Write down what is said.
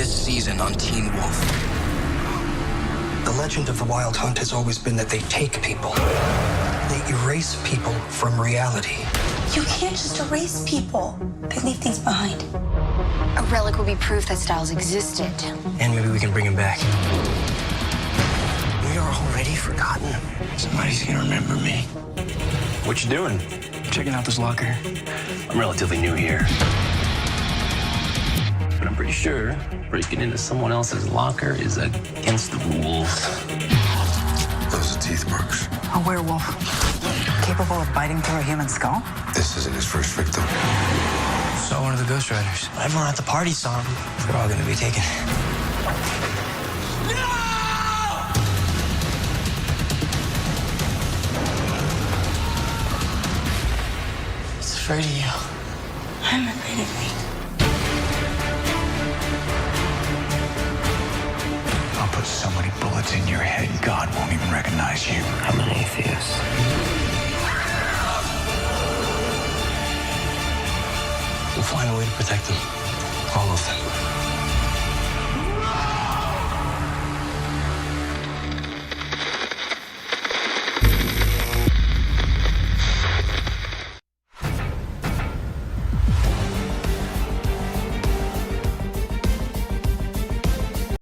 this season on Teen Wolf. The legend of the Wild Hunt has always been that they take people. They erase people from reality. You can't just erase people. They leave things behind. A relic will be proof that Styles existed. And maybe we can bring him back. We are already forgotten. Somebody's gonna remember me. What you doing? Checking out this locker. I'm relatively new here. But I'm pretty sure breaking into someone else's locker is against the rules. Those are teeth marks. A werewolf. Capable of biting through a human skull? This isn't his first victim. Saw one of the Ghost Riders. Everyone at the party saw him. They're all gonna be taken. It's afraid of you. I'm afraid of me. I'll put so many bullets in your head, God won't even recognize you. I'm an atheist. We'll find a way to protect them. All of them.